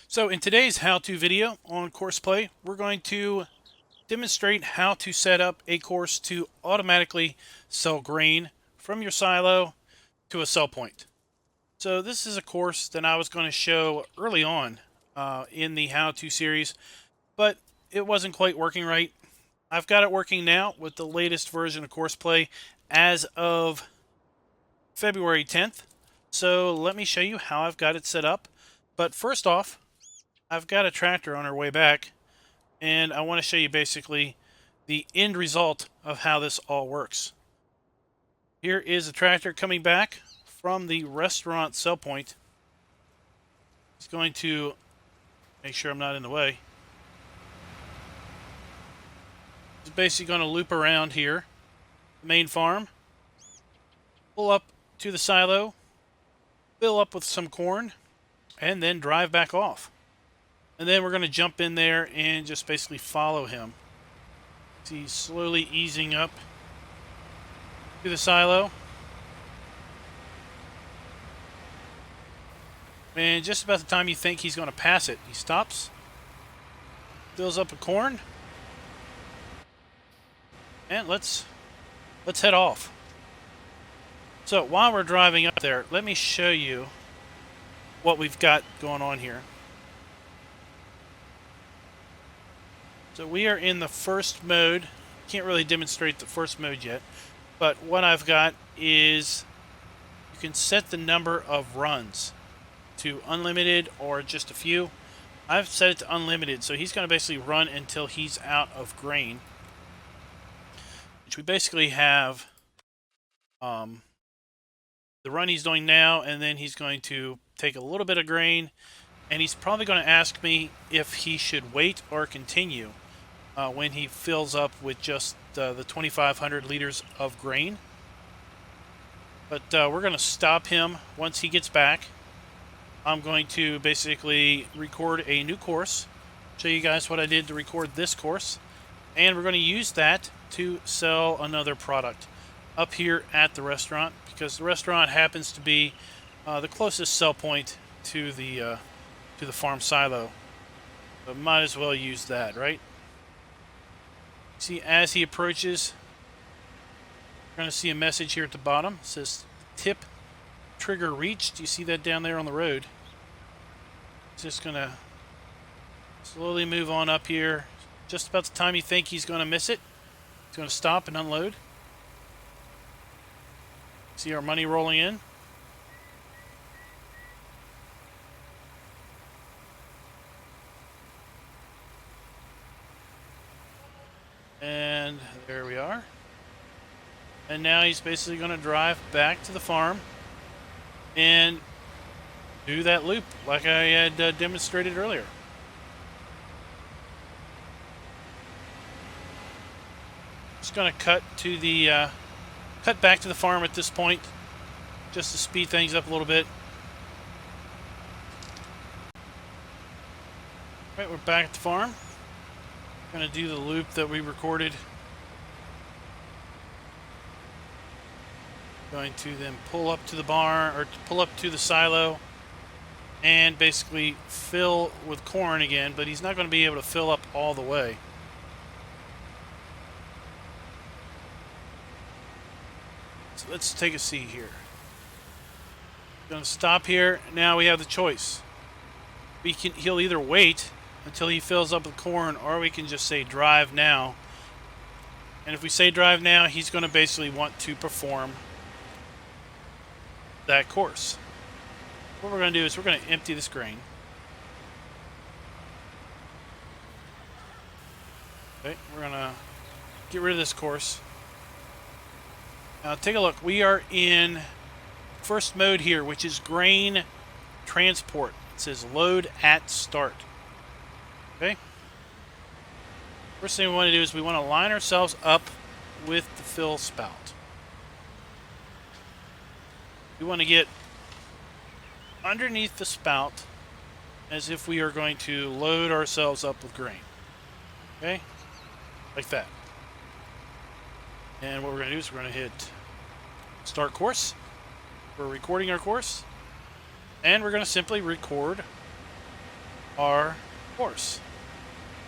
So in today's how-to video on Courseplay, we're going to demonstrate how to set up a course to automatically sell grain from your silo to a sell point. So this is a course that I was going to show early on in the how-to series, but it wasn't quite working right. I've got it working now with the latest version of Courseplay as of February 10th. So let me show you how I've got it set up. But first off, I've got a tractor on our way back, and I want to show you basically the end result of how this all works. Here is a tractor coming back from the restaurant sell point. It's going to make sure I'm not in the way. It's basically going to loop around here, the main farm, pull up to the silo, fill up with some corn, and then drive back off. And then we're going to jump in there and just basically follow him. He's slowly easing up to the silo. And just about the time you think he's going to pass it, he stops, fills up with corn, and let's head off. So while we're driving up there, let me show you what we've got going on here. So we are in the first mode. Can't really demonstrate the first mode yet, but what I've got is you can set the number of runs to unlimited or just a few. I've set it to unlimited, so he's going to basically run until he's out of grain, which we basically have the run he's doing now, and then he's going to take a little bit of grain, and he's probably going to ask me if he should wait or continue when he fills up with just the 2,500 liters of grain. But we're going to stop him once he gets back. I'm going to basically record a new course, show you guys what I did to record this course, and we're going to use that to sell another product up here at the restaurant, because the restaurant happens to be the closest sell point to the farm silo. So might as well use that, right? See, as he approaches, you're going to see a message here at the bottom. It says tip trigger reached. You see that down there on the road? It's just going to slowly move on up here. Just about the time you think he's going to miss it, he's going to stop and unload. See our money rolling in. And there we are. And now he's basically going to drive back to the farm and do that loop like I had demonstrated earlier. Just going to cut back to the farm at this point, just to speed things up a little bit. Right, we're back at the farm. Going to do the loop that we recorded. Going to then pull up to the barn, or pull up to the silo, and basically fill with corn again, but he's not going to be able to fill up all the way. So let's take a seat here. Going to stop here. Now we have the choice. He'll either wait until he fills up with corn, or we can just say drive now. And if we say drive now, he's going to basically want to perform that course. What we're going to do is we're going to empty this grain. Okay, we're going to get rid of this course. Now take a look. We are in first mode here, which is grain transport. It says load at start. Okay. First thing we want to do is we want to line ourselves up with the fill spout. We want to get underneath the spout as if we are going to load ourselves up with grain. Okay? Like that. And what we're going to do is we're going to hit start course. We're recording our course. And we're going to simply record our course.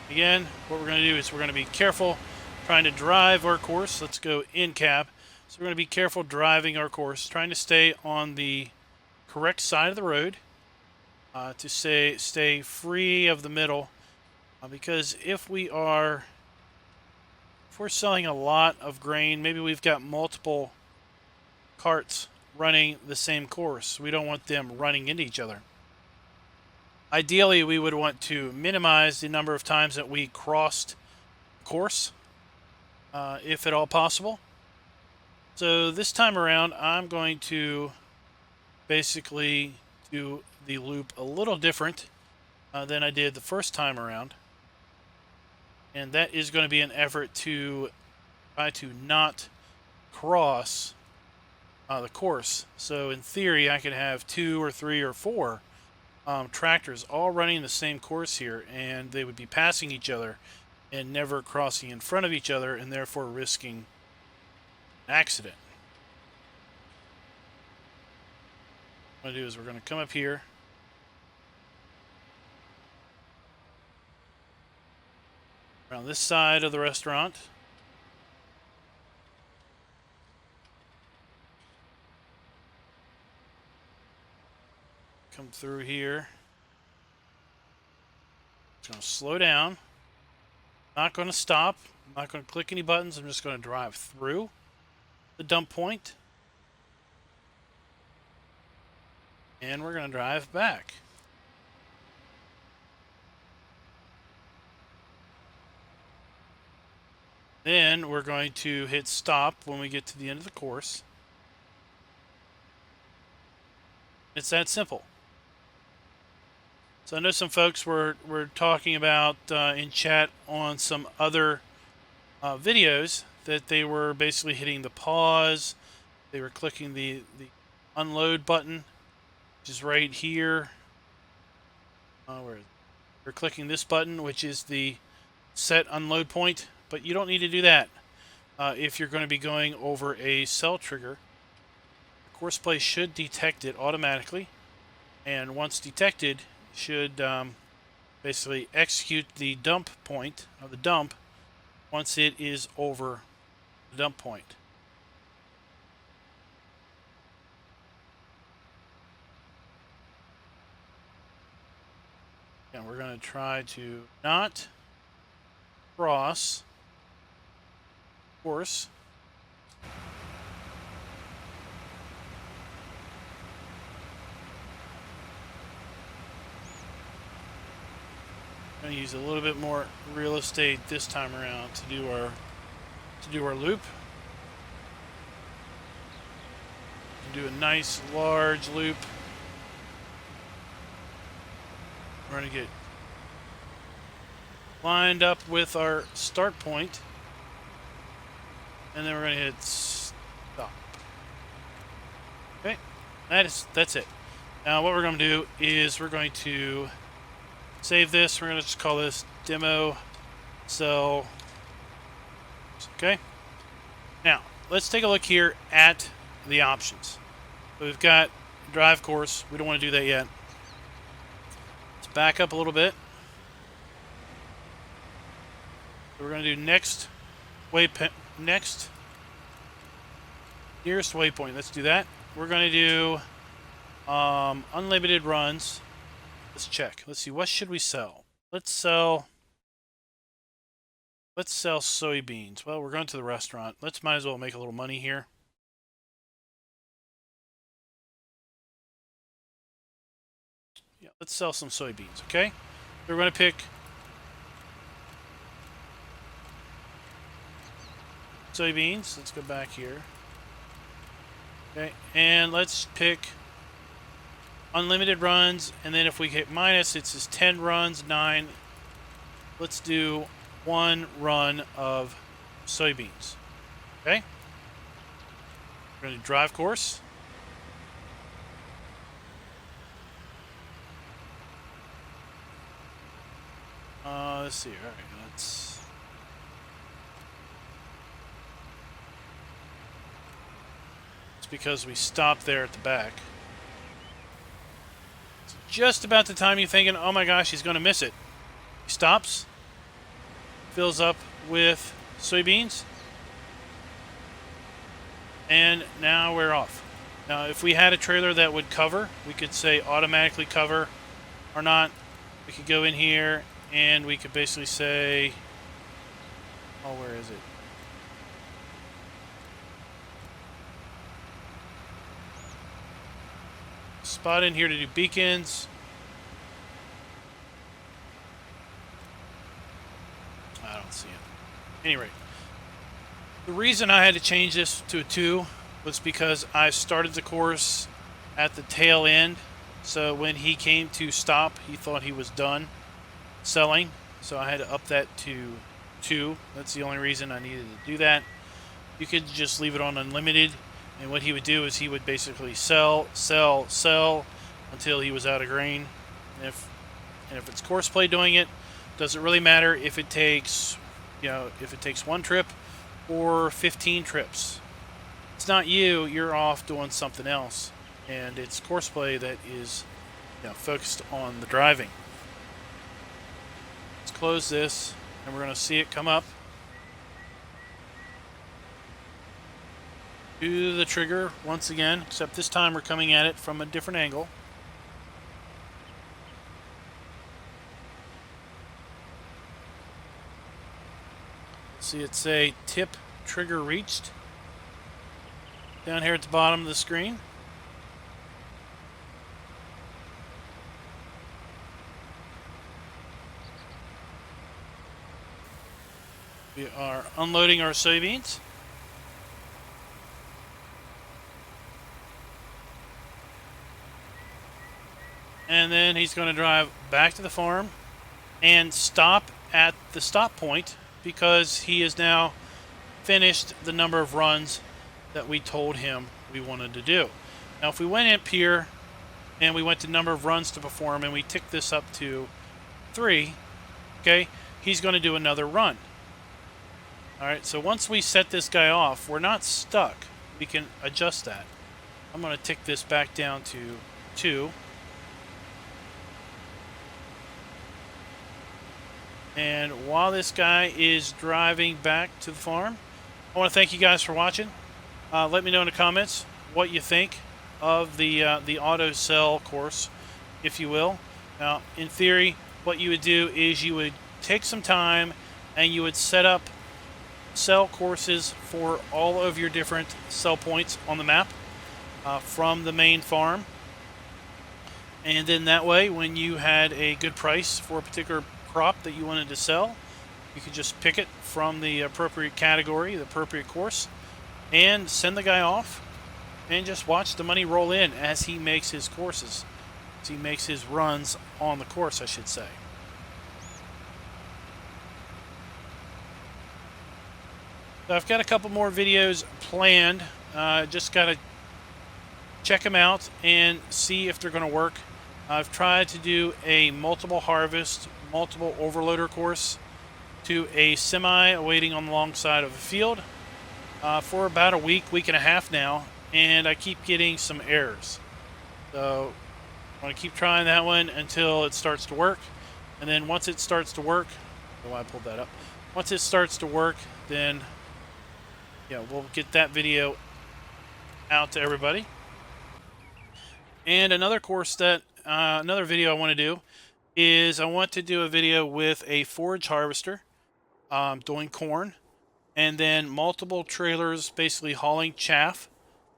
Again, what we're going to do is we're going to be careful trying to drive our course. Let's go in cab. So we're going to be careful driving our course, trying to stay on the correct side of the road, to stay free of the middle, because if we're selling a lot of grain, maybe we've got multiple carts running the same course. We don't want them running into each other. Ideally, we would want to minimize the number of times that we crossed course, if at all possible. So this time around, I'm going to basically do the loop a little different than I did the first time around. And that is going to be an effort to try to not cross the course. So in theory, I could have 2 or 3 or 4 tractors all running the same course here, and they would be passing each other and never crossing in front of each other, and therefore risking an accident. What I'm going to do is we're going to come up here, around this side of the restaurant. Come through here. Just going to slow down. Not going to stop. I'm not going to click any buttons. I'm just going to drive through the dump point. And we're going to drive back. Then we're going to hit stop when we get to the end of the course. It's that simple. So I know some folks were talking about in chat on some other videos that they were basically hitting the pause. They were clicking the unload button, which is right here. We're clicking this button, which is the set unload point. But you don't need to do that if you're going to be going over a cell trigger. Courseplay should detect it automatically, and once detected, should basically execute the dump point of the dump once it is over the dump point. And we're going to try to not cross course. I'm going to use a little bit more real estate this time around to do our loop. Do a nice large loop. We're going to get lined up with our start point, and then we're going to hit stop. Okay, that's it. Now what we're going to do is we're going to save this. We're going to just call this demo cell. Okay. Now let's take a look here at the options. So we've got drive course. We don't want to do that yet. Let's back up a little bit. So we're going to do nearest waypoint. Let's do that. We're going to do unlimited runs. Let's check. Let's see. What should we sell? Let's sell soybeans. Well, we're going to the restaurant. Might as well make a little money here. Yeah, let's sell some soybeans. Okay. We're going to pick soybeans. Let's go back here. Okay, and let's pick unlimited runs, and then if we hit minus, it says 10 runs, 9. Let's do 1 run of soybeans. Okay? We're going to drive course. Let's see. All right, let's. It's because we stopped there at the back. Just about the time you're thinking, oh my gosh, he's going to miss it. He stops, fills up with soybeans, and now we're off. Now, if we had a trailer that would cover, we could say automatically cover or not. We could go in here and we could basically say, oh, where is it? Spot in here to do beacons. I don't see it. Anyway, the reason I had to change this to a 2 was because I started the course at the tail end. So when he came to stop, he thought he was done selling. So I had to up that to 2. That's the only reason I needed to do that. You could just leave it on unlimited. And what he would do is he would basically sell until he was out of grain. And if it's Courseplay doing it, doesn't really matter if it takes, if it takes 1 trip or 15 trips. It's not you, you're off doing something else. And it's Courseplay that is focused on the driving. Let's close this and we're going to see it come up. Do the trigger once again, except this time we're coming at it from a different angle. See it say tip trigger reached down here at the bottom of the screen. We are unloading our soybeans. And then he's going to drive back to the farm and stop at the stop point because he has now finished the number of runs that we told him we wanted to do. Now, if we went up here and we went to number of runs to perform and we tick this up to 3, okay, he's going to do another run. All right, so once we set this guy off, we're not stuck. We can adjust that. I'm going to tick this back down to 2. And while this guy is driving back to the farm, I want to thank you guys for watching. Let me know in the comments what you think of the auto sell course, if you will. Now, in theory, what you would do is you would take some time and you would set up sell courses for all of your different sell points on the map from the main farm. And then that way, when you had a good price for a particular crop that you wanted to sell, you could just pick it from the appropriate category, the appropriate course, and send the guy off and just watch the money roll in as he makes his courses, as he makes his runs on the course, I should say. So I've got a couple more videos planned. Just got to check them out and see if they're going to work. I've tried to do a multiple harvest, multiple overloader course to a semi waiting on the long side of a field for about a week and a half now, and I keep getting some errors. So I'm going to keep trying that one until it starts to work, and then once it starts to work, oh, I pulled that up. Once it starts to work, then we'll get that video out to everybody. And another course that another video I want to do is I want to do a video with a forage harvester doing corn, and then multiple trailers basically hauling chaff,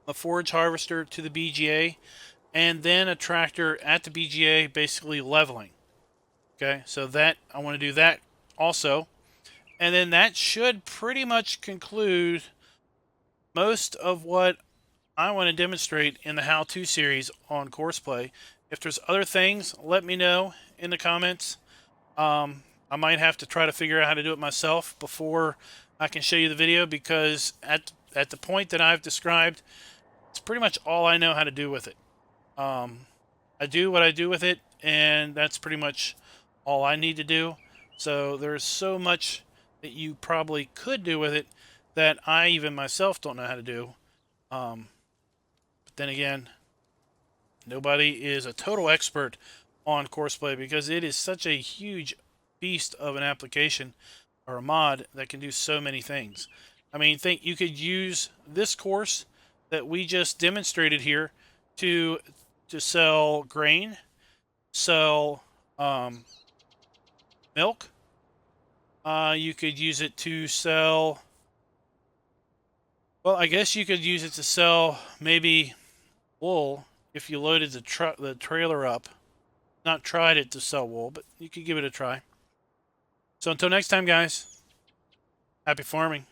a forage harvester to the BGA, and then a tractor at the BGA basically leveling. Okay, so that I want to do that also. And then that should pretty much conclude most of what I want to demonstrate in the how-to series on Courseplay. If there's other things, let me know in the comments. I might have to try to figure out how to do it myself before I can show you the video, because at the point that I've described, it's pretty much all I know how to do with it. I do what I do with it, and that's pretty much all I need to do. So there's so much that you probably could do with it that I even myself don't know how to do. But then again, Nobody is a total expert on Courseplay because it is such a huge beast of an application or a mod that can do so many things. I mean, think you could use this course that we just demonstrated here to sell grain, sell milk. You could use it to sell. Well, I guess you could use it to sell maybe wool if you loaded the trailer up. Not tried it to sell wool, but you could give it a try. So until next time, guys, happy farming.